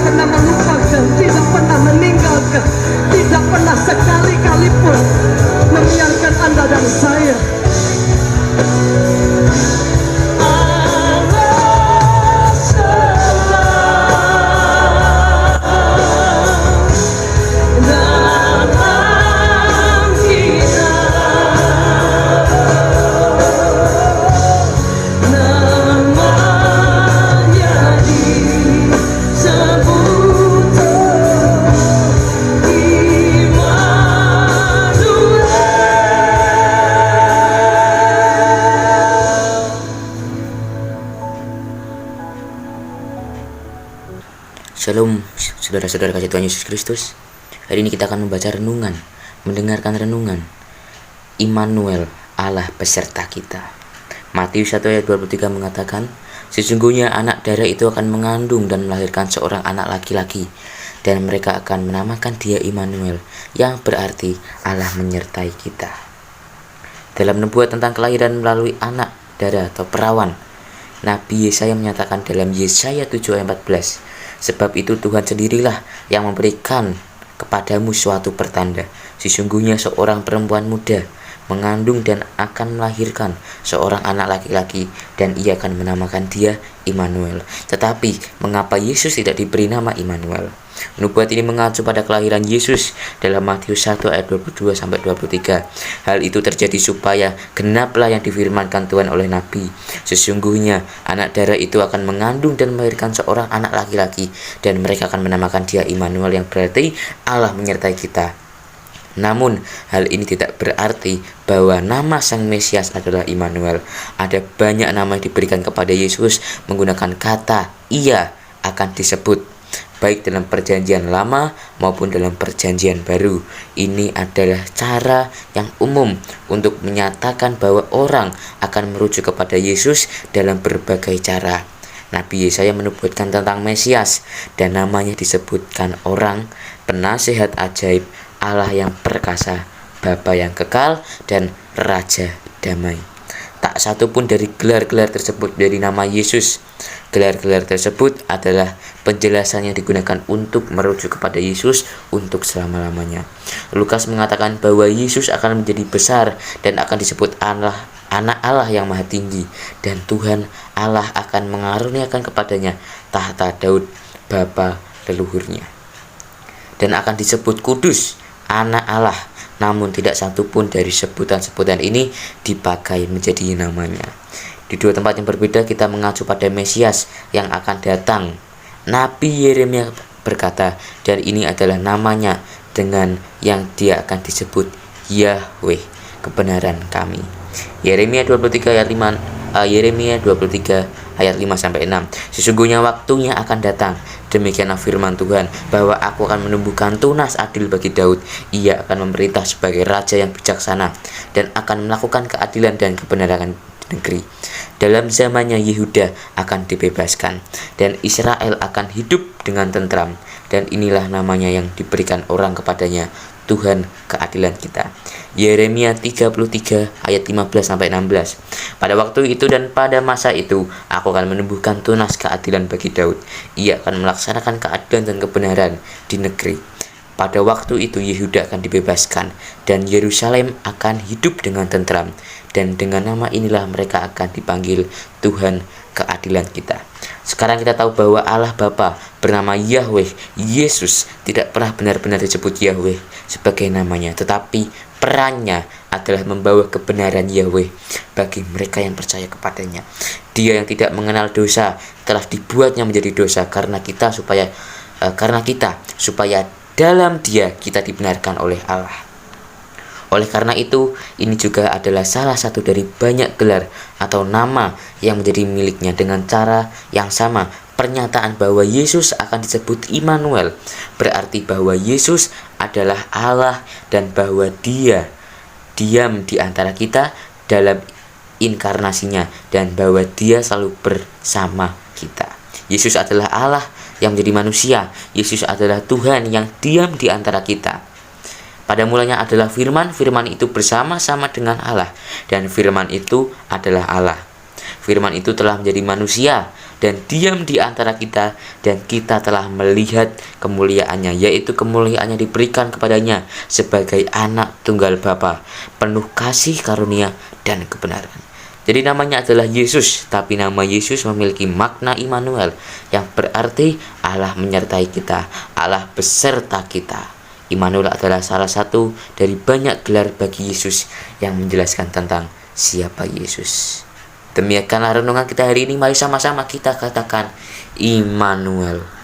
pernah melupakan, tidak pernah meninggalkan, tidak pernah sekali-kali pun membiarkan Anda dan saya. Shalom, saudara-saudara kasih Tuhan Yesus Kristus. Hari ini kita akan membaca renungan, mendengarkan renungan Immanuel, Allah beserta kita. Matius 1 ayat 23 mengatakan, sesungguhnya anak darah itu akan mengandung dan melahirkan seorang anak laki-laki, dan mereka akan menamakan dia Immanuel, yang berarti Allah menyertai kita. Dalam nubuat tentang kelahiran melalui anak darah atau perawan, Nabi Yesaya menyatakan dalam Yesaya 7 ayat 14, sebab itu Tuhan sendirilah yang memberikan kepadamu suatu pertanda. Sesungguhnya seorang perempuan muda mengandung dan akan melahirkan seorang anak laki-laki, dan ia akan menamakan dia Immanuel. Tetapi mengapa Yesus tidak diberi nama Immanuel? Nubuat ini mengacu pada kelahiran Yesus dalam Matius 1 ayat 22-23. Hal itu terjadi supaya genaplah yang difirmankan Tuhan oleh Nabi. Sesungguhnya anak darah itu akan mengandung dan melahirkan seorang anak laki-laki, dan mereka akan menamakan dia Immanuel, yang berarti Allah menyertai kita. Namun hal ini tidak berarti bahwa nama Sang Mesias adalah Immanuel. Ada banyak nama yang diberikan kepada Yesus menggunakan kata ia akan disebut, baik dalam perjanjian lama maupun dalam perjanjian baru. Ini adalah cara yang umum untuk menyatakan bahwa orang akan merujuk kepada Yesus dalam berbagai cara. Nabi Yesaya menubuatkan tentang Mesias, dan namanya disebutkan orang, penasihat ajaib, Allah yang perkasa, Bapa yang kekal, dan Raja damai. Tak satu pun dari gelar-gelar tersebut dari nama Yesus. Gelar-gelar tersebut adalah penjelasan yang digunakan untuk merujuk kepada Yesus untuk selama-lamanya. Lukas mengatakan bahwa Yesus akan menjadi besar dan akan disebut Allah, anak Allah yang maha tinggi, dan Tuhan Allah akan mengaruniakan kepadanya tahta Daud bapa leluhurnya, dan akan disebut kudus, anak Allah. Namun tidak satu pun dari sebutan-sebutan ini dipakai menjadi namanya. Di dua tempat yang berbeda kita mengacu pada Mesias yang akan datang. Nabi Yeremia berkata, dan ini adalah namanya dengan yang dia akan disebut Yahweh, kebenaran kami. Yeremia 23 ayat 5, Yeremia 23 ayat 5-6. Sesungguhnya waktunya akan datang, demikianlah firman Tuhan, bahwa aku akan menumbuhkan tunas adil bagi Daud. Ia akan memerintah sebagai raja yang bijaksana, dan akan melakukan keadilan dan kebenaran di negeri. Dalam zamannya Yehuda akan dibebaskan, dan Israel akan hidup dengan tentram. Dan inilah namanya yang diberikan orang kepadanya, Tuhan keadilan kita. Yeremia 33 ayat 15-16. Pada waktu itu dan pada masa itu, aku akan menumbuhkan tunas keadilan bagi Daud. Ia akan melaksanakan keadilan dan kebenaran di negeri. Pada waktu itu Yehuda akan dibebaskan, dan Yerusalem akan hidup dengan tentram. Dan dengan nama inilah mereka akan dipanggil Tuhan keadilan kita. Sekarang kita tahu bahwa Allah Bapa bernama Yahweh. Yesus tidak pernah benar-benar disebut Yahweh sebagai namanya, tetapi perannya adalah membawa kebenaran Yahweh bagi mereka yang percaya kepadanya. Dia yang tidak mengenal dosa telah dibuatnya menjadi dosa karena kita supaya dalam Dia kita dibenarkan oleh Allah. Oleh karena itu, ini juga adalah salah satu dari banyak gelar atau nama yang menjadi miliknya. Dengan cara yang sama, pernyataan bahwa Yesus akan disebut Immanuel berarti bahwa Yesus adalah Allah dan bahwa Dia diam di antara kita dalam inkarnasinya, dan bahwa Dia selalu bersama kita. Yesus adalah Allah yang menjadi manusia. Yesus adalah Tuhan yang diam di antara kita. Pada mulanya adalah firman, firman itu bersama-sama dengan Allah, dan firman itu adalah Allah. Firman itu telah menjadi manusia dan diam di antara kita, dan kita telah melihat kemuliaannya, yaitu kemuliaannya diberikan kepadanya sebagai anak tunggal Bapa, penuh kasih karunia dan kebenaran. Jadi namanya adalah Yesus, tapi nama Yesus memiliki makna Immanuel, yang berarti Allah menyertai kita, Allah beserta kita. Immanuel adalah salah satu dari banyak gelar bagi Yesus yang menjelaskan tentang siapa Yesus. Demikianlah renungan kita hari ini. Mari sama-sama kita katakan Immanuel.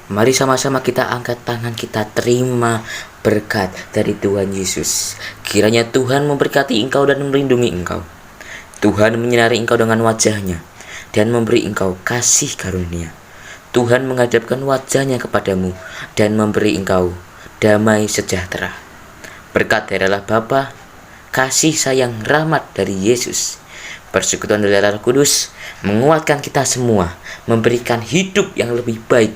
Mari sama-sama kita angkat tangan, kita terima berkat dari Tuhan Yesus. Kiranya Tuhan memberkati engkau dan melindungi engkau. Tuhan menyinari engkau dengan wajah-Nya dan memberi engkau kasih karunia. Tuhan menghadapkan wajah-Nya kepadamu dan memberi engkau damai sejahtera. Berkat dari Allah Bapa, kasih sayang rahmat dari Yesus, persekutuan dari Roh Kudus menguatkan kita semua, memberikan hidup yang lebih baik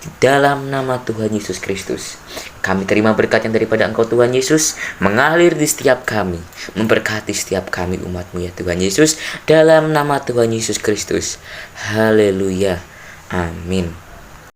di dalam nama Tuhan Yesus Kristus. Kami terima berkat yang daripada Engkau Tuhan Yesus mengalir di setiap kami, memberkati setiap kami umat-Mu ya Tuhan Yesus, dalam nama Tuhan Yesus Kristus. Haleluya. Amin.